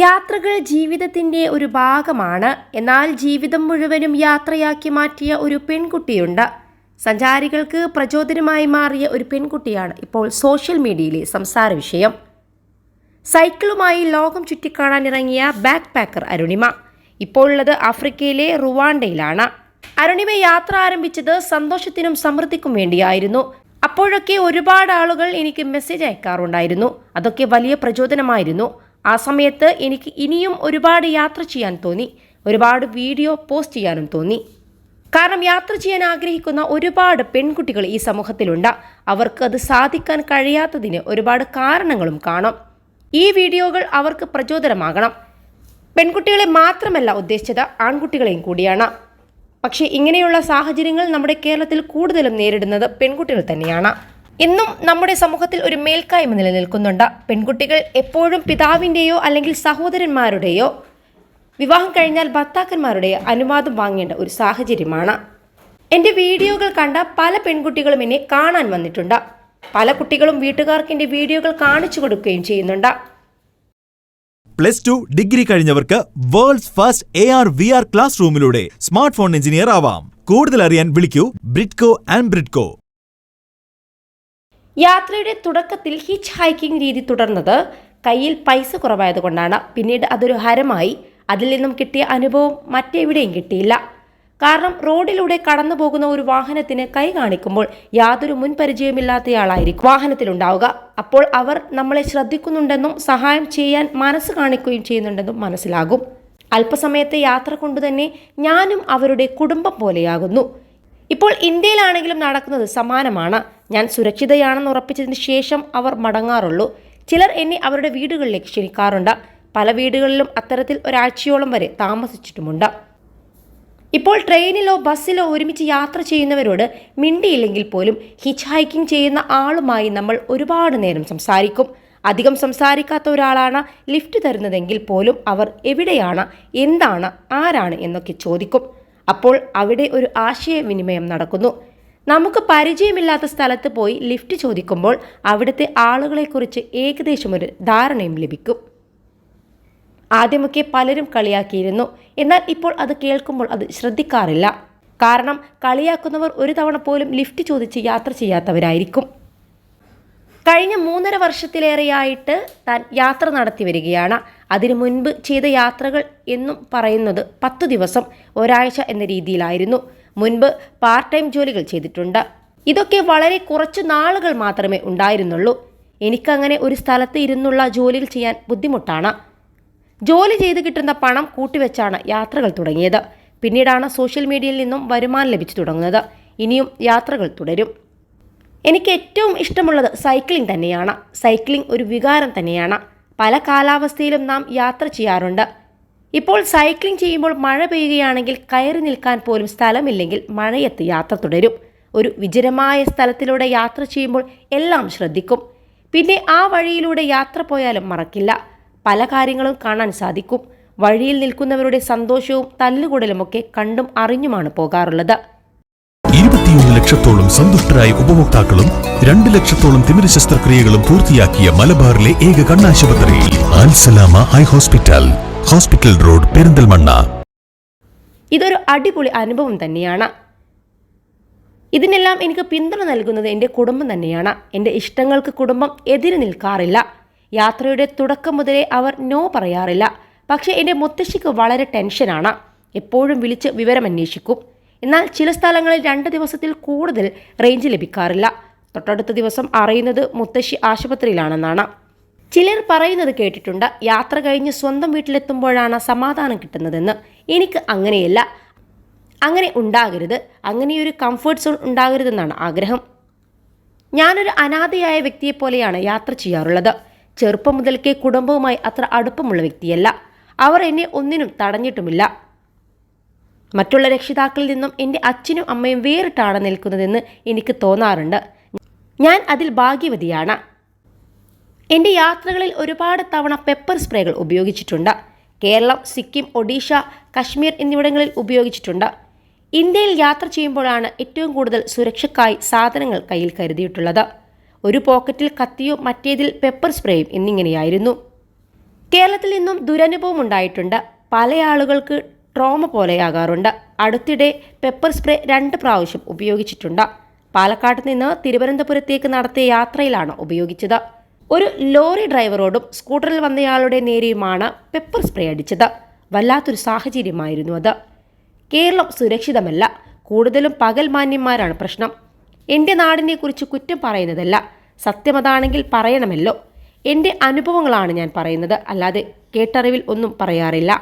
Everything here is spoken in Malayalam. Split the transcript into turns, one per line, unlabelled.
യാത്രകൾ ജീവിതത്തിൻ്റെ ഒരു ഭാഗമാണ്. എന്നാൽ ജീവിതം മുഴുവനും യാത്രയാക്കി മാറ്റിയ ഒരു പെൺകുട്ടിയുണ്ട്. സഞ്ചാരികൾക്ക് പ്രചോദനമായി മാറിയ ഒരു പെൺകുട്ടിയാണ് ഇപ്പോൾ സോഷ്യൽ മീഡിയയിലെ സംസാര വിഷയം. സൈക്കിളുമായി ലോകം ചുറ്റിക്കാണാനിറങ്ങിയ ബാക്ക് പാക്കർ അരുണിമ ഇപ്പോഴുള്ളത് ആഫ്രിക്കയിലെ റുവാണ്ടയിലാണ്. അരുണിമ യാത്ര ആരംഭിച്ചത് സന്തോഷത്തിനും സമൃദ്ധിക്കും വേണ്ടിയായിരുന്നു. അപ്പോഴൊക്കെ ഒരുപാട് ആളുകൾ എനിക്ക് മെസ്സേജ് അയക്കാറുണ്ടായിരുന്നു. അതൊക്കെ വലിയ പ്രചോദനമായിരുന്നു. ആ സമയത്ത് എനിക്ക് ഇനിയും ഒരുപാട് യാത്ര ചെയ്യാൻ തോന്നി, ഒരുപാട് വീഡിയോ പോസ്റ്റ് ചെയ്യാനും തോന്നി. കാരണം യാത്ര ചെയ്യാൻ ആഗ്രഹിക്കുന്ന ഒരുപാട് പെൺകുട്ടികൾ ഈ സമൂഹത്തിലുണ്ട്. അവർക്ക് അത് സാധിക്കാൻ കഴിയാത്തതിന് ഒരുപാട് കാരണങ്ങളും കാണും. ഈ വീഡിയോകൾ അവർക്ക് പ്രചോദനമാകണം. പെൺകുട്ടികളെ മാത്രമല്ല ഉദ്ദേശിച്ചത്, ആൺകുട്ടികളെയും കൂടിയാണ്. പക്ഷേ ഇങ്ങനെയുള്ള സാഹചര്യങ്ങൾ നമ്മുടെ കേരളത്തിൽ കൂടുതലും നേരിടുന്നത് പെൺകുട്ടികൾ തന്നെയാണ്. ഇന്നും നമ്മുടെ സമൂഹത്തിൽ ഒരു മേൽക്കായ്മ നിലനിൽക്കുന്നുണ്ട്. പെൺകുട്ടികൾ എപ്പോഴും പിതാവിൻ്റെയോ അല്ലെങ്കിൽ സഹോദരന്മാരുടെയോ, വിവാഹം കഴിഞ്ഞാൽ ഭർത്താക്കന്മാരുടെയോ അനുവാദം വാങ്ങേണ്ട ഒരു സാഹചര്യമാണ്. എൻ്റെ വീഡിയോകൾ കണ്ട പല പെൺകുട്ടികളും എന്നെ കാണാൻ വന്നിട്ടുണ്ട്. പല കുട്ടികളും വീട്ടുകാർക്ക് എൻ്റെ വീഡിയോകൾ കാണിച്ചു കൊടുക്കുകയും ചെയ്യുന്നുണ്ട്.
+2 ഡിഗ്രി കഴിഞ്ഞവർക്ക് വേൾഡ്സ് ഫസ്റ്റ് AR/VR ക്ലാസ് റൂമിലൂടെ സ്മാർട്ട് ഫോൺ എഞ്ചിനീയർ ആവാം. കൂടുതൽ അറിയാൻ വിളിക്കൂ ബ്രിഡ്കോ ആൻഡ് ബ്രിഡ്കോ.
യാത്രയുടെ തുടക്കത്തിൽ ഹിച്ച് ഹൈക്കിംഗ് രീതി തുടർന്നത് കയ്യിൽ പൈസ കുറവായതുകൊണ്ടാണ്. പിന്നീട് അതൊരു ഹരമായി. അതിൽ നിന്നും കിട്ടിയ അനുഭവം മറ്റെവിടെയും കിട്ടിയില്ല. കാരണം റോഡിലൂടെ കടന്നു പോകുന്ന ഒരു വാഹനത്തിന് കൈ കാണിക്കുമ്പോൾ യാതൊരു മുൻപരിചയമില്ലാത്തയാളായിരിക്കും വാഹനത്തിലുണ്ടാവുക. അപ്പോൾ അവർ നമ്മളെ ശ്രദ്ധിക്കുന്നുണ്ടെന്നും സഹായം ചെയ്യാൻ മനസ്സ് കാണിക്കുകയും ചെയ്യുന്നുണ്ടെന്നും മനസ്സിലാകും. അല്പസമയത്തെ യാത്ര കൊണ്ടുതന്നെ ഞാനും അവരുടെ കുടുംബം പോലെയാകുന്നു. ഇപ്പോൾ ഇന്ത്യയിലാണെങ്കിലും നടക്കുന്നത് സമാനമാണ്. ഞാൻ സുരക്ഷിതയാണെന്ന് ഉറപ്പിച്ചതിന് ശേഷം അവർ മടങ്ങാറുള്ളൂ. ചിലർ എന്നെ അവരുടെ വീടുകളിലേക്ക് ക്ഷണിക്കാറുണ്ട്. പല വീടുകളിലും അത്തരത്തിൽ ഒരാഴ്ചയോളം വരെ താമസിച്ചിട്ടുമുണ്ട്. ഇപ്പോൾ ട്രെയിനിലോ ബസ്സിലോ ഒരുമിച്ച് യാത്ര ചെയ്യുന്നവരോട് മിണ്ടിയില്ലെങ്കിൽ പോലും ഹിച്ച് ഹൈക്കിംഗ് ചെയ്യുന്ന ആളുമായി നമ്മൾ ഒരുപാട് നേരം സംസാരിക്കും. അധികം സംസാരിക്കാത്ത ഒരാളാണ് ലിഫ്റ്റ് തരുന്നതെങ്കിൽ പോലും അവർ എവിടെയാണ്, എന്താണ്, ആരാണ് എന്നൊക്കെ ചോദിക്കും. അപ്പോൾ അവിടെ ഒരു ആശയവിനിമയം നടക്കുന്നു. നമുക്ക് പരിചയമില്ലാത്ത സ്ഥലത്ത് പോയി ലിഫ്റ്റ് ചോദിക്കുമ്പോൾ അവിടുത്തെ ആളുകളെക്കുറിച്ച് ഏകദേശം ഒരു ധാരണയും ലഭിക്കും. ആദ്യമൊക്കെ പലരും കളിയാക്കിയിരുന്നു. എന്നാൽ ഇപ്പോൾ അത് കേൾക്കുമ്പോൾ അത് ശ്രദ്ധിക്കാറില്ല. കാരണം കളിയാക്കുന്നവർ ഒരു തവണ പോലും ലിഫ്റ്റ് ചോദിച്ച് യാത്ര ചെയ്യാത്തവരായിരിക്കും. കഴിഞ്ഞ 3.5 വർഷത്തിലേറെയായിട്ട് താൻ യാത്ര നടത്തി വരികയാണ്. അതിനു മുൻപ് ചെയ്ത യാത്രകൾ എന്നും പറയുന്നത് 10 ദിവസം, ഒരാഴ്ച എന്ന രീതിയിലായിരുന്നു. മുൻപ് പാർട്ട് ടൈം ജോലികൾ ചെയ്തിട്ടുണ്ട്. ഇതൊക്കെ വളരെ കുറച്ച് നാളുകൾ മാത്രമേ ഉണ്ടായിരുന്നുള്ളൂ. എനിക്കങ്ങനെ ഒരു സ്ഥലത്ത് ഇരുന്നുള്ള ജോലികൾ ചെയ്യാൻ ബുദ്ധിമുട്ടാണ്. ജോലി ചെയ്ത് കിട്ടുന്ന പണം കൂട്ടിവെച്ചാണ് യാത്രകൾ തുടങ്ങിയത്. പിന്നീടാണ് സോഷ്യൽ മീഡിയയിൽ നിന്നും വരുമാനം ലഭിച്ചു തുടങ്ങുന്നത്. ഇനിയും യാത്രകൾ തുടരും. എനിക്ക് ഏറ്റവും ഇഷ്ടമുള്ളത് സൈക്ലിംഗ് തന്നെയാണ്. സൈക്ലിംഗ് ഒരു വികാരം തന്നെയാണ്. പല കാലാവസ്ഥയിലും നാം യാത്ര ചെയ്യാറുണ്ട്. ഇപ്പോൾ സൈക്ലിംഗ് ചെയ്യുമ്പോൾ മഴ പെയ്യുകയാണെങ്കിൽ കയറി നിൽക്കാൻ പോലും സ്ഥലമില്ലെങ്കിൽ മഴയത്ത് യാത്ര തുടരും. ഒരു വിജനമായ സ്ഥലത്തിലൂടെ യാത്ര ചെയ്യുമ്പോൾ എല്ലാം ശ്രദ്ധിക്കും. പിന്നെ ആ വഴിയിലൂടെ യാത്ര പോയാലും മറക്കില്ല. പല കാര്യങ്ങളും കാണാൻ സാധിക്കും. വഴിയിൽ നിൽക്കുന്നവരുടെ സന്തോഷവും തല്ലുകൂടലുമൊക്കെ കണ്ടും അറിഞ്ഞുമാണ് പോകാറുള്ളത്.
21 ലക്ഷത്തോളം സന്തുഷ്ടരായ ഉപഭോക്താക്കളും 2 ലക്ഷത്തോളം തിമിര ശസ്ത്രക്രിയകളും പൂർത്തിയാക്കിയ മലബാറിലെ ഏക കണ്ണാശുപത്രി Al Salama high hospital, hospital road, Perinthalmanna.
ഇതൊരു അടിപൊളി അനുഭവം തന്നെയാണ്. ഇതിനെല്ലാം എനിക്ക് പിന്തുണ നൽകുന്നത് എൻ്റെ കുടുംബം തന്നെയാണ്. എൻ്റെ ഇഷ്ടങ്ങൾക്ക് കുടുംബം എതിര് നിൽക്കാറില്ല. യാത്രയുടെ തുടക്കം മുതലേ അവർ നോ പറയാറില്ല. പക്ഷേ എൻ്റെ മുത്തശ്ശിക്ക് വളരെ ടെൻഷനാണ്. എപ്പോഴും വിളിച്ച് വിവരം അന്വേഷിക്കും. എന്നാൽ ചില സ്ഥലങ്ങളിൽ 2 ദിവസത്തിൽ കൂടുതൽ റേഞ്ച് ലഭിക്കാറില്ല. തൊട്ടടുത്ത ദിവസം അറിയുന്നത് മുത്തശ്ശി ആശുപത്രിയിലാണെന്നാണ്. ചിലർ പറയുന്നത് കേട്ടിട്ടുണ്ട്, യാത്ര കഴിഞ്ഞ് സ്വന്തം വീട്ടിലെത്തുമ്പോഴാണ് സമാധാനം കിട്ടുന്നതെന്ന്. എനിക്ക് അങ്ങനെയല്ല. അങ്ങനെ ഉണ്ടാകരുത്. അങ്ങനെയൊരു കംഫർട്ട് സോൺ ഉണ്ടാകരുതെന്നാണ് ആഗ്രഹം. ഞാനൊരു അനാഥയായ വ്യക്തിയെപ്പോലെയാണ് യാത്ര ചെയ്യാറുള്ളത്. ചെറുപ്പം മുതൽക്കേ കുടുംബവുമായി അത്ര അടുപ്പമുള്ള വ്യക്തിയല്ല. അവർ എന്നെ ഒന്നിനും തടഞ്ഞിട്ടുമില്ല. മറ്റുള്ള രക്ഷിതാക്കളിൽ നിന്നും എൻ്റെ അച്ഛനും അമ്മയും വേറിട്ടാണ് നിൽക്കുന്നതെന്ന് എനിക്ക് തോന്നാറുണ്ട്. ഞാൻ അതിൽ ഭാഗ്യവതിയാണ്. എൻ്റെ യാത്രകളിൽ ഒരുപാട് തവണ പെപ്പർ സ്പ്രേകൾ ഉപയോഗിച്ചിട്ടുണ്ട്. കേരളം, സിക്കിം, ഒഡീഷ, കശ്മീർ എന്നിവിടങ്ങളിൽ ഉപയോഗിച്ചിട്ടുണ്ട്. ഇന്ത്യയിൽ യാത്ര ചെയ്യുമ്പോഴാണ് ഏറ്റവും കൂടുതൽ സുരക്ഷയ്ക്കായി സാധനങ്ങൾ കയ്യിൽ കരുതിയിട്ടുള്ളത്. ഒരു പോക്കറ്റിൽ കത്തിയും മറ്റേതിൽ പെപ്പർ സ്പ്രേയും എന്നിങ്ങനെയായിരുന്നു. കേരളത്തിൽ നിന്നും ദുരനുഭവം ഉണ്ടായിട്ടുണ്ട്. പല ആളുകൾക്ക് ട്രോമ പോലെയാകാറുണ്ട്. അടുത്തിടെ പെപ്പർ സ്പ്രേ 2 പ്രാവശ്യം ഉപയോഗിച്ചിട്ടുണ്ട്. പാലക്കാട് നിന്ന് തിരുവനന്തപുരത്തേക്ക് നടത്തിയ യാത്രയിലാണ് ഉപയോഗിച്ചത്. ഒരു ലോറി ഡ്രൈവറോടും സ്കൂട്ടറിൽ വന്നയാളുടെ നേരെയുമാണ് പെപ്പർ സ്പ്രേ അടിച്ചത്. വല്ലാത്തൊരു സാഹചര്യമായിരുന്നു അത്. കേരളം സുരക്ഷിതമല്ല. കൂടുതലും പകൽ മാന്യന്മാരാണ് പ്രശ്നം. എൻ്റെ നാടിനെക്കുറിച്ച് കുറ്റം പറയുന്നതല്ല, സത്യമതാണെങ്കിൽ പറയണമല്ലോ. എൻ്റെ അനുഭവങ്ങളാണ് ഞാൻ പറയുന്നത്, അല്ലാതെ കേട്ടറിവിൽ ഒന്നും പറയാറില്ല.